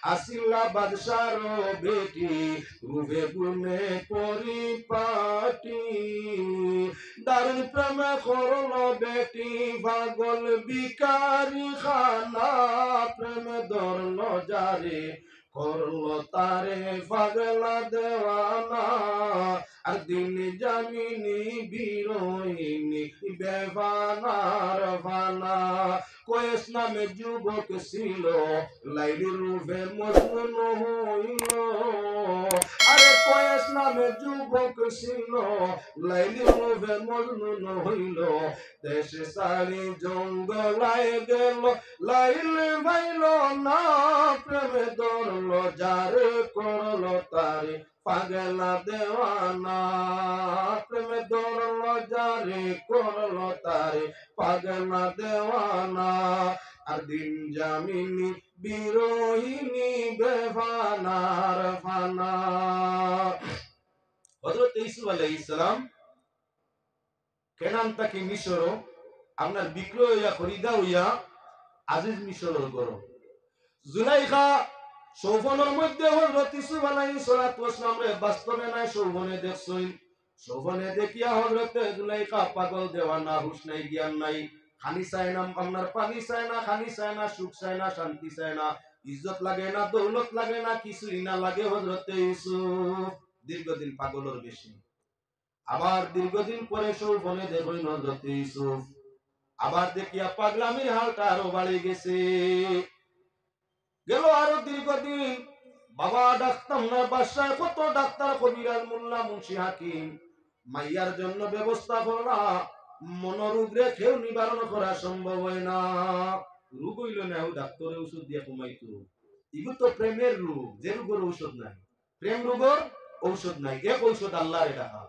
আসিলা বাদশার বেটি রূপে গুণে পরিপাটি দারুণ প্রেমে করল বেটি পাগল বিকারি খানা প্রেমে ধরল যারে করল তারে পাগলা দেওয়ানা আর দিন জামিনী বিরোহিনী বেফানার ফানা কয়েস নামে যুবক ছিল লাইলির রূপে মজনুন হইল আরে কয়েস নামে যুবক ছিল লাইলির রূপে মজনুন হইল দেশে সারি জঙ্গলায় গেল লাইল ভাইল না প্রেমে ধরল যারে করল তারে পাগলা দেওয়ানা প্রেমে ধরল যারে করল তারে পাগলা দেওয়ানা আর দিন জামিনী বিরোহিনী বেফানার ফানা হযরত ইউসুফ আলাইহিস সালাম কেনান তাকে মিশর আপনার বিক্রয় হইয়া খরিদা হইয়া আজিজ মিশরের গরো জুলাইখা সৌবনের মধ্যে হযরত ইউসুফ আলাইহিস সালাম রে বাস্তবে নাই সৌবনে দেখছই সৌবনে দেখিয়া হযরত জুলাইখা পাগল দেওয়ানা হুশ নাই জ্ঞান নাই খানি চায় না আপনার পানি চায় না খানি চায় না সুখ চায় না শান্তি চায় না ইজ্জত লাগে না দৌলত লাগে না কিছুই না লাগে হযরত ইউসুফ দীর্ঘদিন পাগলের বেশি আবার দীর্ঘদিন পরে সৌবনে দেখই হযরত ইউসুফ আবার দেখিয়া পাগলামির হালটা আরো বাড়ে গেছে গেল আরো দীর্ঘদিন বাবা ডাক্তার না বাসায় কত ডাক্তার কবিরাজ মোল্লা মুন্সি হাকিম মাইয়ার জন্য ব্যবস্থা করলা মনোরোগ রেখেও নিবারণ করা সম্ভব হয় না রোগ হইল না ডাক্তারের ওষুধ দিয়ে কমাইতো এগুলো তো প্রেমের রোগ যে রোগের ঔষধ নাই প্রেম রোগের ঔষধ নাই এক ঔষধ আল্লাহর ডাকা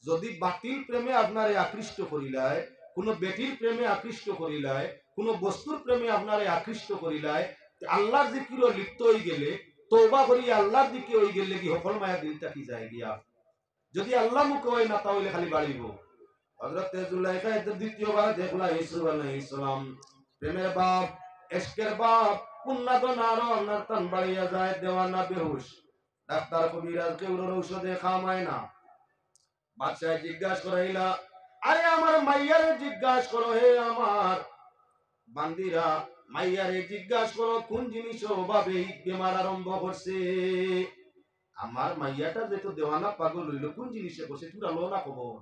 যদি বাতিল প্রেমে আপনারে আকৃষ্ট করিলায় কোন বেটির প্রেমে আকৃষ্ট করিলায় কোন বস্তুর প্রেমে আপনারে আকৃষ্ট করিলায় আল্লাহর জিকির লিপ্ত হয়ে গেলে তওবা করি আল্লাহর দিকে হয়ে গেলে কি সকল মায়া দিলটা কি যায় গিয়া যদি আল্লাহ মুখ হয় না তাহলে খালি বাড়িব হযরত জুলাইখা দ্বিতীয়বার দেখলা ইউসুফ আলাইহিস সালাম প্রেমের বাপ ইশকের বাপ উন্নত নারন নর্তন বাড়িয়া যায় দেওয়ানা বেহুশ ডাক্তার কবিরাজ কেউর ঔষধে খামায় না বাদশাহ জিজ্ঞাসা করাইলা আরে আমার মাইয়ারে জিজ্ঞাসা করো হে আমার বান্দিরা মাইয়ারে জিজ্ঞাসা করো কোন জিনিস অভাবে বেমার আরম্ভ করছে আমার মাইয়াটা যেহেতু দেওয়ানা পাগল হইল কোন জিনিসে বসে তুরা লো না খবর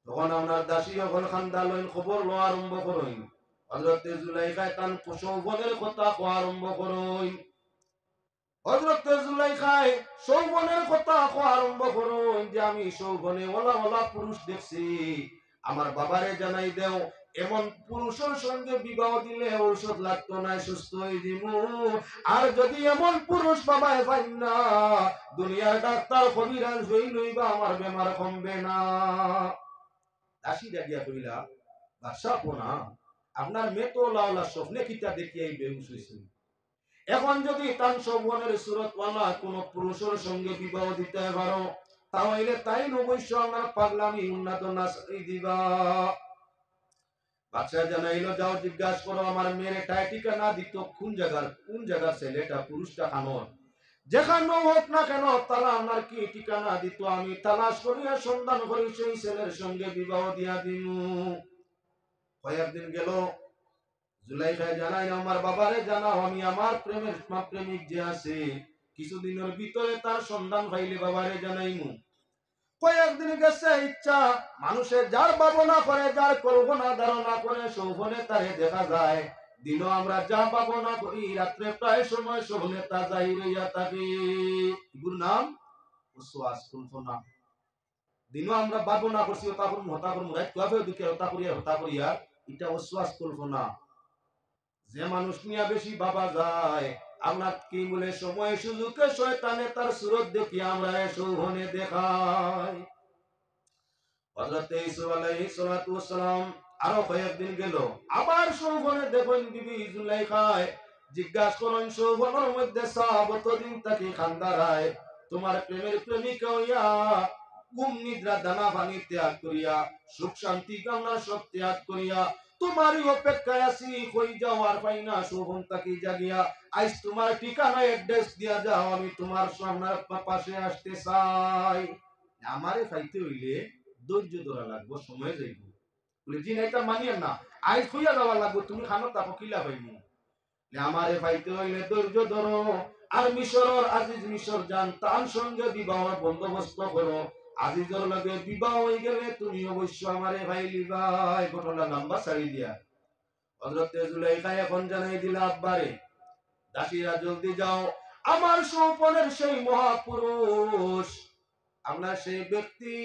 তখন আপনার দাসী সকল খান্দা লইন খবর লো আরম্ভ করইন হযরত জুলাইখা তান সৌবনের কথা কোয়া আরম্ভ করইন হযরত জুলাইখা সৌবনের কথা কোয়া আরম্ভ করইন যে আমি সৌবনে ওলা ওলা পুরুষ দেখছি আমার বাবারে জানাই দেও এমন পুরুষের সঙ্গে বিবাহ দিলে ঔষধ লাগতো না সুস্থ হয়ে দিব আর যদি এমন পুরুষ বাবায় পাই না দুনিয়ার ডাক্তার কবিরাজ হই লইবা আমার বেমার কমবে না দাসী ডাকিয়া কইলা বাদশাহ পোনা আপনার মেয়ে তো লাউলা স্বপ্নে কিতা দেখিয়া বেহুশ হইছে এখন যদি তান সৌবনের সুরতওয়ালা কোন পুরুষের সঙ্গে বিবাহ দিতে পারো তাহলে তাই অবশ্য আমার পাগলামি উন্নত না দিবা বাদশাহ জানাইলো যাও জিজ্ঞাসা করো আমার মেয়ের টাই ঠিকানা দিত কোন জায়গার ছেলেটা পুরুষটা খানোর যেখানে হোক না কেন তারা আমার কি ঠিকানা দিত আমি তালাশ করিয়া সন্ধান করি সেই ছেলের সঙ্গে বিবাহ দিয়া দিন কয়েকদিন গেল জুলাইখা জানাই আমার বাবারে জানাও আমি আমার প্রেমিক যে আছে কিছুদিনের ভিতরে তার সন্ধান পাইলে বাবারে জানাইমু কয়েকদিন গেছে ইচ্ছা মানুষের যার ভাবনা করে যার কল্পনা ধারণা করে সৌবনে তারে দেখা যায় দিনও আমরা যা ভাবনা করি রাত্রে প্রায় সময় সৌবনে তা যাই রইয়া থাকি এগুলোর নাম ওয়াসওয়াস কল্পনা দিনও আমরা ভাবনা করছি ওটা করুন হতা করুন রাত কবে দিকে হতা করিয়া এটা ওয়াসওয়াস কল্পনা যে মানুষ নিয়ে বেশি ভাবা যায় আপনার কি বলে সময় সুযোগে শয়তানে তার সুরত দেখি আমরা সৌবনে দেখাই হযরত ইউসুফ আলাইহিস সালাম আরো কয়েকদিন গেল আবার সৌবনে দেখেন বিবি জুলাইখা জিজ্ঞাসা করেন সৌবনের মধ্যে সাবতদিন তাকে খান্দারায় তোমার প্রেমের প্রেমিকা হইয়া ঘুম নিদ্রা দানা পানি ত্যাগ করিয়া সুখ শান্তি কামনা সব ত্যাগ করিয়া তোমারই অপেক্ষায় আছি, কই যাও আর পাই না, শোভন তাকি জাগিয়া আজ তোমার ঠিকানা অ্যাড্রেস দিয়া যাও, আমি তোমার সামনের পাশে আসতে চাই। আমারে পাইতে হইলে ধৈর্য ধরা লাগবো, সময় যাইব। বলে জি না, এটা মানিয়ে না, আজ হইয়া যাওয়া লাগবো, তুমি খানো তাকো কিলা পাইনি। আমারে পাইতে হইলে ধৈর্য ধরো, আর মিশর আজিজ মিশর যান, তার সঙ্গে বিবাহ বন্দোবস্ত করো। আজিজের লগে বিবাহ হয়ে গেলে তুমি অবশ্য আমারে ভাই লিবাই। ঘটনা লম্বা ছাড়ি দিয়া হযরতে জুলাইখা এখন জানাই দিলা আব্বারে, দাসীরা জলদি যাও, আমার সৌপনের সেই মহাপুরুষ, আপনার সেই ব্যক্তি,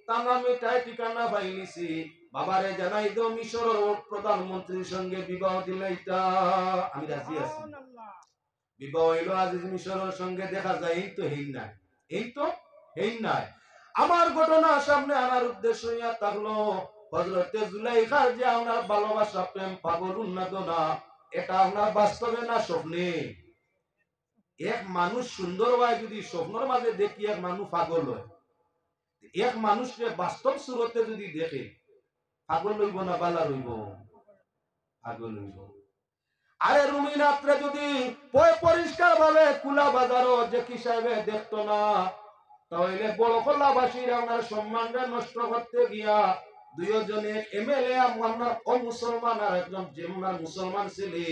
তার নামে তাই ঠিকানা পাইলিছি, বাবারে জানাই দাও মিশরের প্রধানমন্ত্রীর সঙ্গে বিবাহ দিলাইতা, আমি রাজি আছি। বিবাহ হইল আজিজ মিশরের সঙ্গে, দেখা যায় এই তো হেই নাই, এই তো হেই নাই। আমার ঘটনা সামনে আনার উদ্দেশ্য হইয়া থাকলো হযরতে জুলাইখার যে আপনার ভালোবাসা প্রেম পাগল উন্মাদনা, এটা আপনার বাস্তবে না স্বপ্নে? এক মানুষ সুন্দর হয় যদি স্বপ্নের মাঝে দেখি এক মানুষ পাগল হয়, এক মানুষকে বাস্তব সুরতে যদি দেখে পাগল হইব না বালা হইব? পাগল হইব। আরে রুমিনাত্রে যদি পরিষ্কার ভাবে কুলা বাজারও যে কি সাহেবে দেখতো না, তাহলে বড় খোলাবাসীর আপনার সম্মানটা নষ্ট করতে গিয়া দুইজনে এমএলএ আপনার অমুসলমান আর একজন যেমন মুসলমান ছেলে,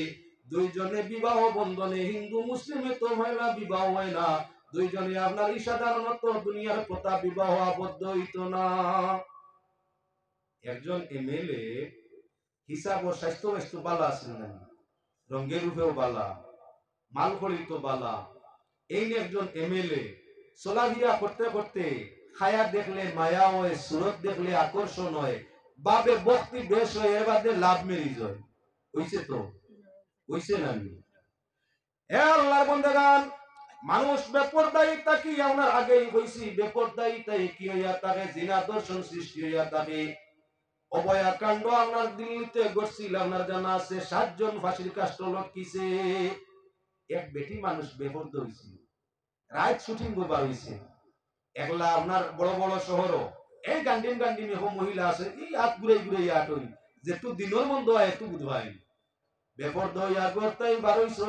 দুইজনে বিবাহ বন্ধনে, হিন্দু মুসলিমে তো হয় না, বিবাহ হয় না, দুইজনে আপনার সাধারণত দুনিয়ার প্রথা বিবাহ আবদ্ধ হইত না। একজন এমএলএ হিসাব ও স্বাস্থ্য বাস্তু বালা আছেন না, রঙের রূপেও বালা, মাল খড়িত বালা, এই একজন এমএলএ চলাফেরা করতে করতে খায়া দেখলে মায়া হয়, সুরত দেখলে আকর্ষণ হয়, বাবে ভক্তি বেশ হয়, এর বাদে লাভ মেরিজ হয়। হইছে তো? হইছে না? হে আল্লাহর বান্দাগান, মানুষ বেপরদায়ী তাকি আপনার আগেই হইছি, বেপরদায়ী তাই কি হইয়া থাকে, জিনা দর্শন সৃষ্টি হইয়া থাকে। অভয়াকাণ্ড আপনার দিল্লিতে ঘটছিল, আপনার জানা আছে, 7 জন ফাঁসির কাষ্ট লটকিছে। এক বেটি মানুষ বেপরদা হইছিল, রাত শুটিং করবার হইছে, একলা আপনার বড় বড় শহরও এই গান্ডিন গান্ডিন এখন মহিলা আছে, এই হাত ঘুরে ঘুরে আট হই, যেটু দিনের মন্দ হয় একটু বুধবাই বেপরদা হইয়া গড়তাই বারইছ।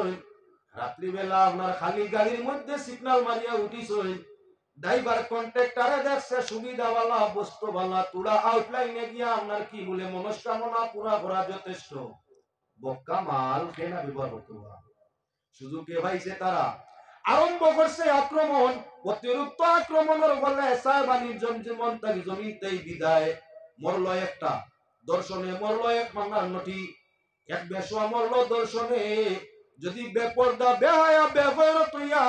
রাত্রিবেলা আপনার খালি গাড়ির মধ্যে সিগন্যাল মারিয়া উঠিছ, ড্রাইভার কন্ট্রাক্টরে দেখছে সুবিধাওয়ালা বস্তুওয়ালা, তুলা আউটলাইনে গিয়া আপনার কি বলে মনস্কামনা পুরা করা যথেষ্ট। বক্কা মাল কেনা ব্যবহার করতে সুযোগে পাইছে, তারা আরম্ভ করছে আক্রমণ। অতিরিক্ত আক্রমণের ফলে সাহেবানির জীবন তাকে জমিতেই বিদায়। মরল একটা দর্শনে, মরল এক মাঙ্গার নটি, এক বেশা মরল দর্শনে। যদি বেপরদা বেহায়া বেগৈরত হইয়া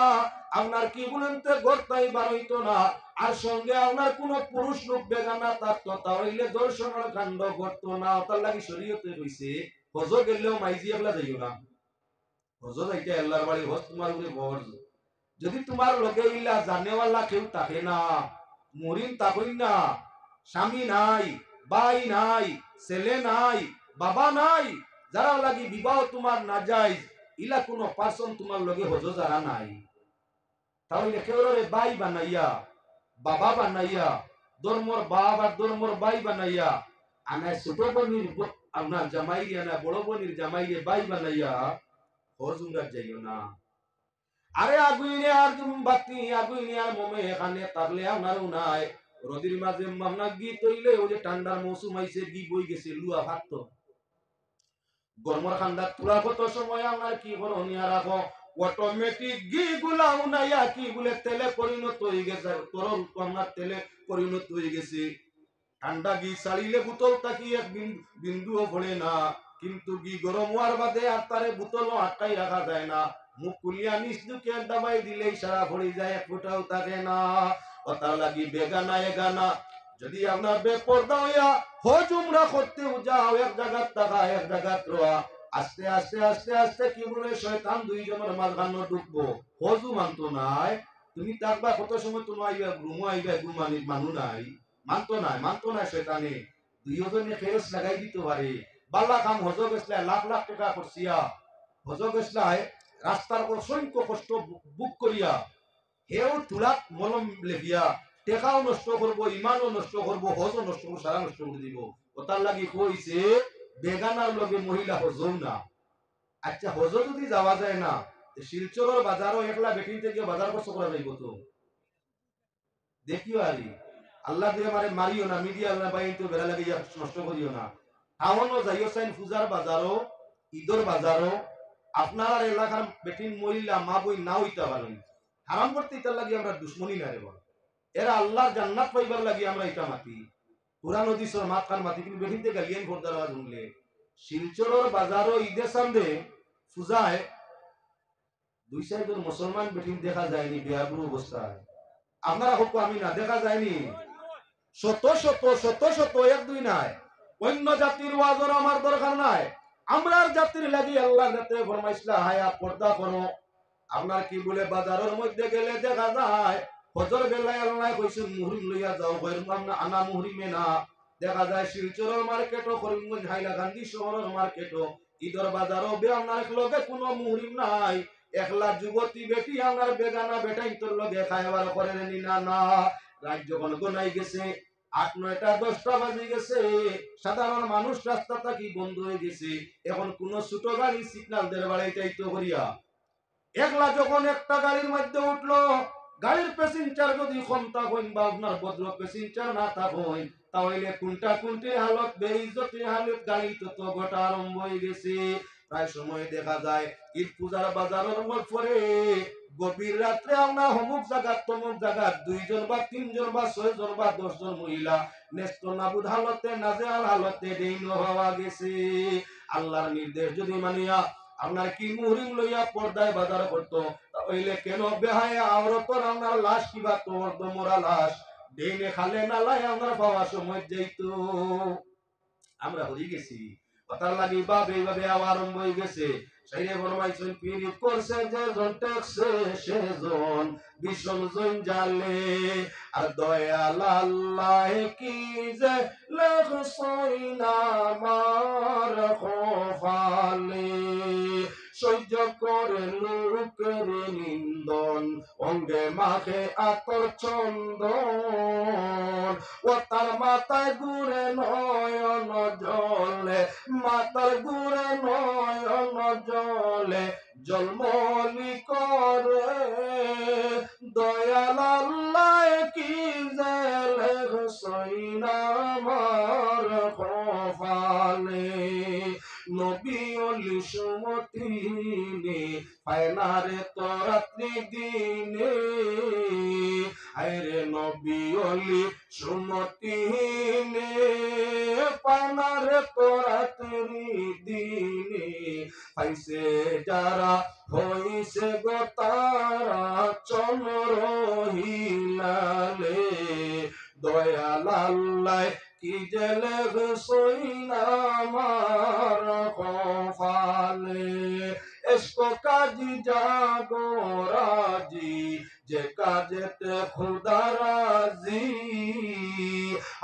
আপনার কি বলেন তে গর্তাই বারইত না, আর সঙ্গে আপনার কোন পুরুষ লোক বেগানা থাকতো, তাহলে দর্শনের কাণ্ড ঘটতো না। তার লাগি শরীয়তে কইছে হজ গেলেও মাইজি এগুলা যাইও না, হজ যাইতে আল্লাহর বাড়ি, হজ তোমার উপরে বর। যদি তোমার লগে ইলা জানেওয়ালা কেউ থাকে না, মরিন তাকই না, স্বামী নাই, ভাই নাই, ছেলে নাই, বাবা নাই, যারা লাগি বিবাহ তোমার না যায়, ইলা কোন পার্সন তোমার লগে হজ যারা নাই, তাহলে কেউ ভাই বানাইয়া, বাবা বানাইয়া, ধর্মর বাপ আর ধর্মর ভাই বানাইয়া, আনা ছোট বোনির আপনার জামাই আনা বড় বোনির জামাইয়ে ভাই বানাইয়া হজ উমরাত যাইও না। আরে আগুইনে আর বাতি, আগুইনে আর মোমে এখানে তাহলে আপনারও নাই। রদির মাঝে আপনার গি তৈলে, ওই যে ঠান্ডার মৌসুম আইছে, গি বই গেছে, লুয়া ভাত গরমর ঠান্ডা তুলা কত সময় আপনার কি করণীয় রাখো, অটোমেটিক ঘি গুলা উনাইয়া কি বলে তেলে পরিণত হয়ে গেছে, তরল আপনার তেলে পরিণত হয়ে গেছে। ঠান্ডা ঘি ছাড়িলে বোতল তাকি এক বিন্দুও পড়ে না, কিন্তু ঘি গরম হওয়ার বাদে আর তারে বোতলও আটকাই রাখা যায় না। মুখ কুলিয়া নিচ দুকে দাবাই দিলেই সারা ভরে যায়, এক ফোঁটাও থাকে না। কথা লাগি বেগানা এগানা, যদি আপনার বেপরদা হইয়া হজ উমরা করতে যাও, এক জায়গাত থাকা এক জায়গাত রোয়া, আস্তে আস্তে আস্তে আস্তে কি বলে শয়তান দুইজনের মাঝখানে ঢুকবো, হজু মানতো নাই। তুমি থাকবা কত সময়, তুমি আইবা ঘুমো, আইবা ঘুমানি মানু নাই, মানতো নাই শয়তানে। দুইজনে খেস লাগাই দিতে পারে। বাল্লা কাম হজ গেছলাই, লাখ লাখ টাকা করছিয়া হজ গেছলাই, রাস্তার অসংখ্য কষ্ট বুক করিয়া, হেও তুলাত মলম লেখিয়া টেকাও নষ্ট করবো, ইমানও নষ্ট করবো, হজও নষ্ট করবো, সারা নষ্ট করে দিব। ওটার লাগি কইছে বেগানার লগে মহিলা হজও না। আচ্ছা হজও যদি যাওয়া যায় না, শিলচরের বাজারও একলা বেটিন থেকে বাজার খরচ করা যাইব তো দেখিও আরি। আল্লাহ দিয়ে মারে মারিও না, মিডিয়া না বাইন তো বেড়া লাগে নষ্ট করিও না। টাউনও যাইও চাইন, পূজার বাজারও, ঈদর বাজারও আপনার এলাকার বেটিন মহিলা মা বই না হইতে পারেন। হারাম করতে ইতার লাগি আমরা দুশ্মনী না রে বল। এরা আল্লাহর জান্নাত পাইবার লাগি আমরা এটা মাতি। পুরান নদীর মাত খান মাতি, কিন্তু বেটিনতে গালিয়ান ভোরদার আওয়াজ শুনলে শিলচরের বাজারও ঈদে সামনে পূজায় 2-4 জন মুসলমান বেটিন দেখা যায়নি বিয়ার অবস্থায়। আপনারা হোক আমি না দেখা যায়নি। শত শত শত শত, এক দুই নাই। অন্য জাতির ওয়াজর আমার দরকার নাই। আমরার জাতির লাগি আল্লাহ যাতে ফরমাইছলা হায়া পর্দা করো। আপনার কি বলে বাজারের মধ্যে গেলে দেখা যায় ফজর বেলায় আল্লাহ কইছে মুহরিম লইয়া যাও, কইরলাম না আনা মুহরিমে না। দেখা যায় শিলচরের মার্কেটও, করিমগঞ্জ হাইলাকান্দি শহরের মার্কেটও, ঈদর বাজারও বে আপনার লগে কোনো মুহরিম নাই। একলা যুবতী বেটি আমার বেগানা বেটাই তোর লগে খাইবার করে নি না না। রাত যখন গোনাই গেছে 8, 9টা 10টা বাজে গেছে, সাধারণ মানুষ রাস্তা থাকি বন্ধ হয়ে গেছে। এখন কোন ছোট গাড়ি সিগন্যাল দের বাড়াইতে করিয়া একলা যখন একটা গাড়ির মধ্যে উঠলো, গাড়ির প্যাসেঞ্জার যদি ক্ষমতা হইন বা আপনার ভদ্র প্যাসেঞ্জার না থাকেন, তাহলে কোনটা কোনটি হালত বেইজ্জতি হালত গাড়ি তো গোটা আরম্ভ হয়ে গেছে। প্রায় সময় দেখা যায় ঈদ পূজার বাজারের পরে গভীর রাত্রে আমরা অমুক জায়গার তমুক জায়গার 2 জন বা 3 জন বা 6 জন বা 10 জন মহিলা নেস্ত নাবুদ হালতে নাজেহাল হালতে ডেইন হওয়া গেছে। আল্লাহর নির্দেশ যদি মানিয়া আপনার কি মুহরিম লইয়া পর্দায় বাজার করতো, তাহলে কেন বেহায়া আওরতর আমার লাশ কিবা তোর দমরা লাশ ডেইনে খালে নালায় আমার পাওয়া সময় যাইতো। আমরা হয়ে গেছি কথার লাগি বাপ এইভাবে আরম্ভ হয়ে গেছে। সেইরে ফরমাইছেন পীড়িত করছে যে জন টেকছে সে জন বিষম জন জালে। আর দয়াল আল্লাহ কি যে লেখছই না আমার কপালে। সহ্য করে লোকের নিন্দন, অঙ্গে মাখে আতর চন্দন। ও তার মাথায় ঘুরে নয়ন জলে, মাথার ঘুরে নয়ন জলে জলমলি করে। দয়াল আল্লাহ কি যে লেখছই না আমার কপালে। নবী ওলি সুমতিনে পায়নারে তো রাত্রি দিনে। আরে নবী ওলি সুমতিনে পায়নারে তো রাত্রি দিনে। পাইছে যারা হইছে গো তারা চন্দ্র হিলালে। দয়াল আল্লাহ কি যে লেখছই না আমার কপালে। এসকো কাজী জাগো রাজি, যে কাজেতে খুদা রাজি।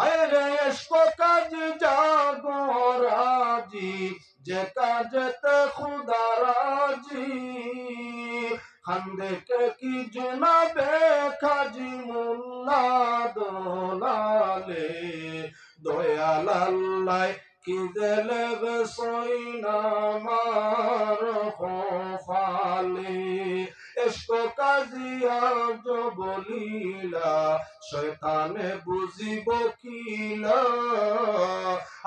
আরে এসকো কাজী জাগো রাজি, যে কাজেতে খুদা রাজি। খানদেকে কি জনাবে কাজী মোল্লা দোলালে। দয়াল আল্লাহ কি যে লেখছই না আমার কপালে। এসকো কাজিয়া বলিলা শয়তানে বুঝিব কিলা।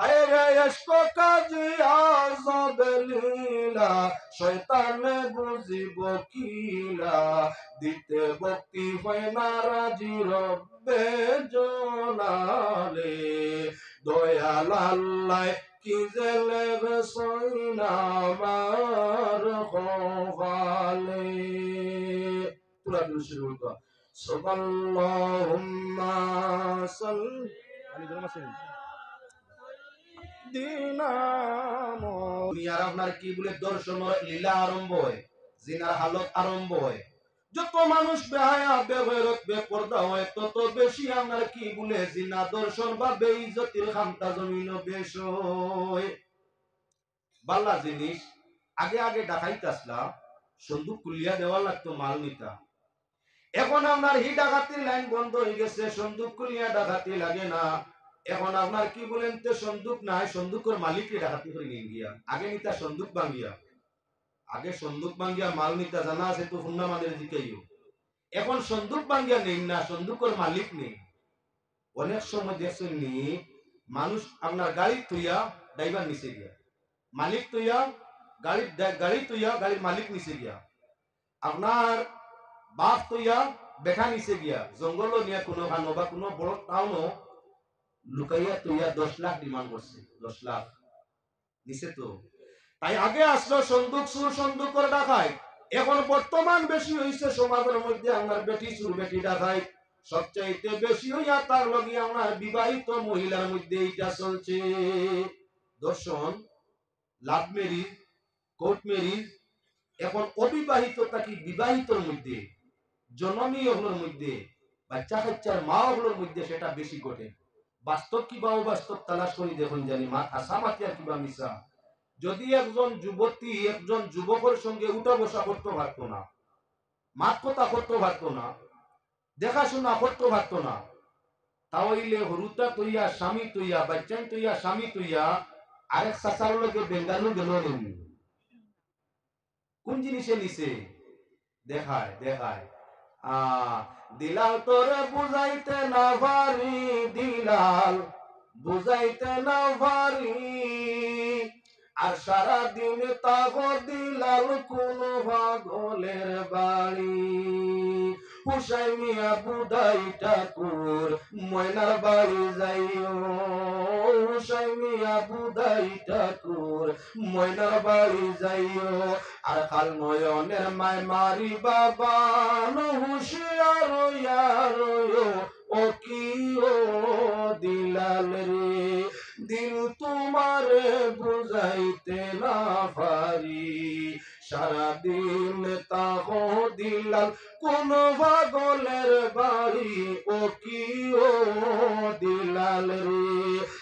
আরে এসকো কাজিয়া বলিলা শয়তানে বুঝিব কিলা। দিতে ভক্তি হয় না রাজি রব্বে জলালে। দয়াল আল্লাহ কি যে লেখছই না আমার কপালে। পুরা শুরু কর সুবহানাল্লাহুম্মা সাল্লি দুনিয়ার আপনার কি বলে দর্শন লীলা আরম্ভ হয়, জিনার হালত আরম্ভ হয়। যত মানুষ বেহায়া বেগৈরত বেপরদা হয়, তত বেশি আপনার কি বলে জিনা দর্শন বা বেইজ্জতির খামতা জমিন বেশ হয়। বাল্লা জিনিস আগে আগে ডাকাইতে আসলাম, সন্দুক খুলিয়া দেওয়া লাগতো মাল নিতা। এখন আপনার হি ডাকাতির লাইন বন্ধ হয়ে গেছে, সন্দুক খুলিয়া ডাকাতি লাগে না। এখন আপনার কি বলেন তো সন্দুক নাই, সন্দুকের মালিককে ডাকাতি করে নিয়ে গিয়া আগে নিতা সন্দুক ভাঙ্গিয়া, আগে সন্দুক ভাঙ্গিয়া মাল নিতা জানা আছে তো হুন্না মাদের দিকেইও। এখন সন্দুক ভাঙ্গিয়া নেই না, সন্দুকের মালিক নেই। অনেক সময় দেখছেন নি মানুষ আপনার গাড়ি তুইয়া ড্রাইভার নিচে গিয়া, মালিক তুইয়া গাড়ি তুইয়া গাড়ির মালিক নিচে গিয়া, আপনার বাপ তুইয়া বেঠা নিচে গিয়া, জঙ্গল নিয়ে কোনো খানো বা কোনো বড় টাউনও লুকাইয়া তুইয়া 10 লাখ ডিমান্ড করছে, 10 লাখ নিচে তো। তাই আগে আসলো সন্দুক সুর, সন্দুক করে ডাকাই। এখন বর্তমান বেশি হইছে সমাজের মধ্যে আমার বেটি সুর, বেটি ডাকাই। সবচাইতে বেশি হইয়া তার লগে আমার বিবাহিত মহিলার মধ্যে এটা চলছে। দর্শন, লাভ ম্যারেজ, কোর্ট ম্যারেজ, এখন অবিবাহিত থাকি বিবাহিতর মধ্যে, জননী ওগুলোর মধ্যে, বাচ্চা কাচ্চার মা ওগুলোর মধ্যে সেটা বেশি ঘটে। বাস্তব কিবা অবাস্তব তালাশ করি দেখুন জানি মা আশা মাতি আর কিবা মিশা। যদি একজন যুবতী একজন যুবকের সঙ্গে উঠা বসা করতে পারতো না, মাত কথা করতে পারতো না, দেখাশোনা করতে পারতো না, তাহলে হরুতা তৈয়া স্বামী তৈয়া বাচ্চান তৈয়া স্বামী তৈয়া আরেক চাচার লোকে বেঙ্গালু গেল কোন জিনিসে নিছে দেখায় দেখায়। দিলাল তোরে বুঝাইতে না পারি, দিলাল বুঝাইতে না পারি, আর সারা দিন তাগো দিলাল কোন পাগলের বাড়ি। হুসাই মিয়া বুদাই ঠাকুর ময়নার বাড়ি যাইও, হুসাই মিয়া বুদাই ঠাকুর ময়নার বাড়ি যাইও, আর কাল নয়নের মায় মারি বাবা হুশিয়ার ও কি ও দিলাল রে, দিল তোমারে বুঝাইতে না পারি, সারাদিন তাহ দিলাল কোন পাগলের বাড়ি, ও কি ও দিলাল রে।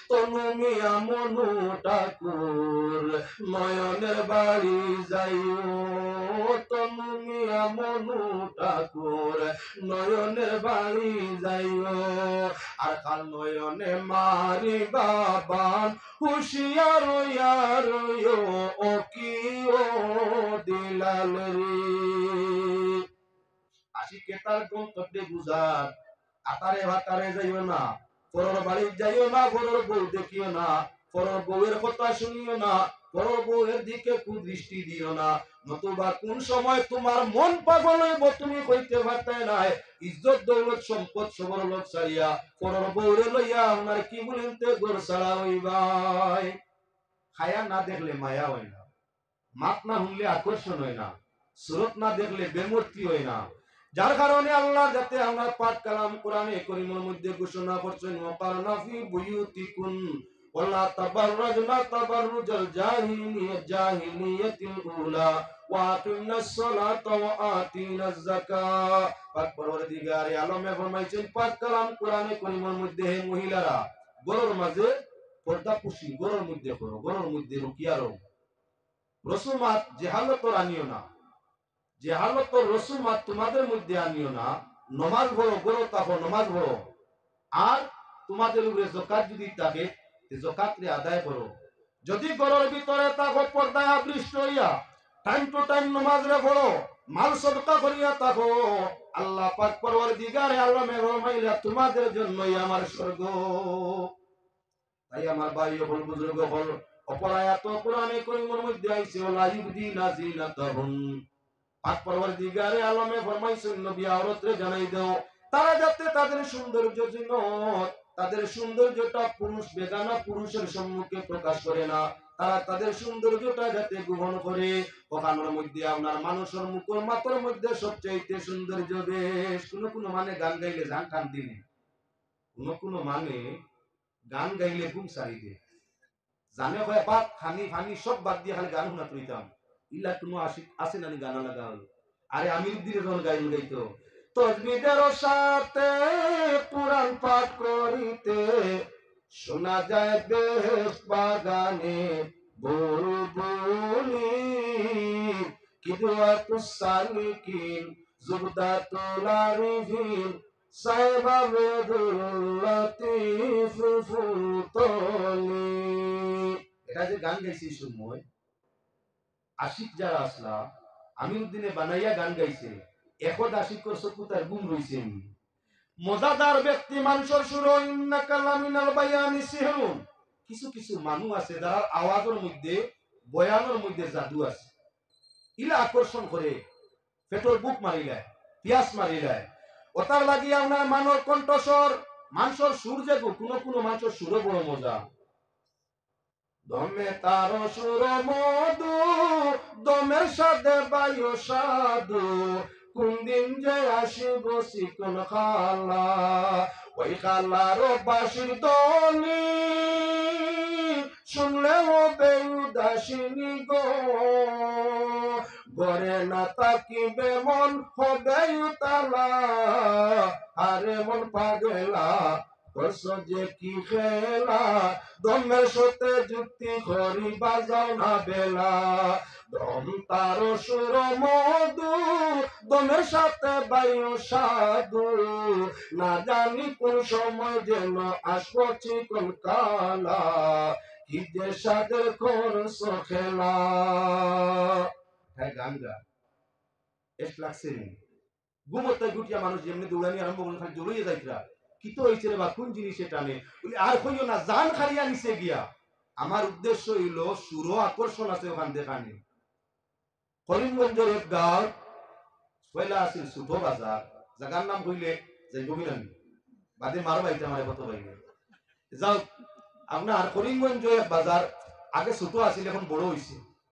তনু মিয়া মনু ঠাকুর নয়নের বাড়ি যাইও, তনু মিয়া মনু ঠাকুর নয়নের বাড়ি যাইও, আর কাল নয়নে মারি বাবান হুশিয়ার ও কি ও দিলাল রে। আশিকে তার গন্তব্যে বুঝার, আতারে ভাতারে যাইও না, পরের বাড়ি যাইও না, পরের বউ দেখিও না, পরের বউয়ের কথা শুনিও না, পরের বউয়ের দিকে কুদৃষ্টি দিও না, নতুবা কোন সময় তোমার মন পাগল হইব তুমি কইতে পারতে নাই। ইজ্জত দৌলত সম্পদ সবর লোক ছাড়িয়া পরের বউরে লইয়া আমার কি বলিতে গোর ছাড়া হইবাই। খায়া না দেখলে মায়া হয় না, মাত না শুনলে আকর্ষণ হয় না, সুরত না দেখলে বেমূর্তি হয় না। যার কারণে আল্লাহ যাতে আমরা পাক কালাম কোরআনে করিমের মধ্যে ঘোষণা করছেন ওয়াকারনা ফি বুয়ুতিকুন ওয়ালা তাবাররাজনা তাবাররুজাল জাহিলিয়াতিল উলা ওয়া আকিমনাস সালাতা ওয়া আতিনাজ যাকাত। পাক পরওয়ারদিগারে আলমে ফরমাইছেন পাক কালাম কোরআনে করিমের মধ্যে হে মহিলারা গরর মাঝে পর্দা পুশি, গরর মধ্যে করো, গরর মধ্যে রুকিয়ারো রসুমাত জেহালতর আনিও না, জেহালতর রসুমাত তোমাদের মধ্যে আনিও না। নমাজ পড়ো, গরো তাকো নমাজ পড়ো, আর তোমাদের উপরে যাকাত যদি থাকে যাকাত রে আদায় করো। যদি গরর ভিতরে তাকো পর্দায় আবৃষ্ট হইয়া টাইম টু টাইম নমাজ রে পড়ো, মাল সদকা করিয়া তাকো, আল্লাহ পাক পরওয়ারদিগারে আলম ফরমাইলা তোমাদের জন্যই আমার স্বর্গ। তাই আমার ভাই হল বুজুর্গ হল অপরায়াত কোরআনে করিমের মধ্যে আইছে ওলা ইবদিনা জিনাতাহুন। পাক পরওয়ারদিগারে আলমে ফরমাইছেন নবী আওরাতরে জানাই দাও তারা যাতে তাদের সৌন্দর্য জিনত, তাদের সৌন্দর্যটা পুরুষ বেগানা পুরুষের সম্মুখে প্রকাশ করে না, তারা তাদের সৌন্দর্যটা যাতে গ্রহণ করে। ওখানের মধ্যে আপনার মানুষের মুখের মাথার মধ্যে সবচাইতে সৌন্দর্য বেশ। কোনো মানে গান গাইলে জান টান দিনে, কোনো মানে গান গাইলে ঘুম সারি দিয়ে জানে হয় বাদ খানি ফানি সব বাদ দিয়ে খালি গান শোনা তুইতাম। ইলা কোনো আসে না গানা লাগা হলো। আরে আমির দিনে যখন গাইল গাইতো তসবিদের সাথে পুরাণ পাঠ করিতে শোনা যায় বেশ বাগানে বুলবুলি, কিদুয়া তুসালিকিন জুবদাতুল আরিফিন সাহেবা বেদুল লতিফ ফুলতলি। এটা যে গান গাইছি সময় আশিক যারা আসলা আমিরুদ্দিনে বানাইয়া গান গাইছে এখন আশিক করছে কুতার গুম রইছেন মজাদার ব্যক্তি মানুষের সুর ইন্নাকা লামিনাল বায়ানি সিহরুন। কিছু কিছু মানুষ আছে যারা আওয়াজের মধ্যে বয়ানের মধ্যে জাদু আছে, ইলা আকর্ষণ করে পেটর বুক মারি যায়, পিয়াস মারি যায়। ওটার লাগিয়ে আপনার মানব কণ্ঠস্বর মানুষের সুর যে কোনো কোনো মানুষের সুরও বড় মজা। দমে তার সুর মধু, দমের সাথে বায়ু সাধু, কোন দিন যে আসিব চিকন খালা, ওই খালার বাসির দনি শুনলে হবে উদাসিনী গো, ঘরে না তাকিবে মন হবে উতালা, আরে মন পাগলা করছো যে কি খেলা, দমের সাথে যুক্তি করি বাজাও না বেলা। দম তার সুর মধু, দমের সাথে বায়ু সাধু, না জানি কোন সময় যেন আসবো চিকন কালা, কি যে সাদের করছো খেলা। হ্যাঁ গান গা এস লাগছে ঘুমোতে গুটিয়া মানুষ যেমনি দৌড়ানি আরম্ভ করলে খালি জড়িয়ে যাইতরা কি তো হয়েছে রে বা কোন জিনিসে টানে আর কইও না জান খালিয়া নিচে গিয়া। আমার উদ্দেশ্য হইল সুর আকর্ষণ আছে ওখান দেখানে। করিমগঞ্জের এক গাঁও পয়লা আছিল ছোট বাজার, জায়গার নাম কইলে যে গভীরানি বাদে মারো বাইতে আমার কত বাইবে যাও। আপনার করিমগঞ্জ এক বাজার আগে ছোট আছিল এখন বড় হয়েছে।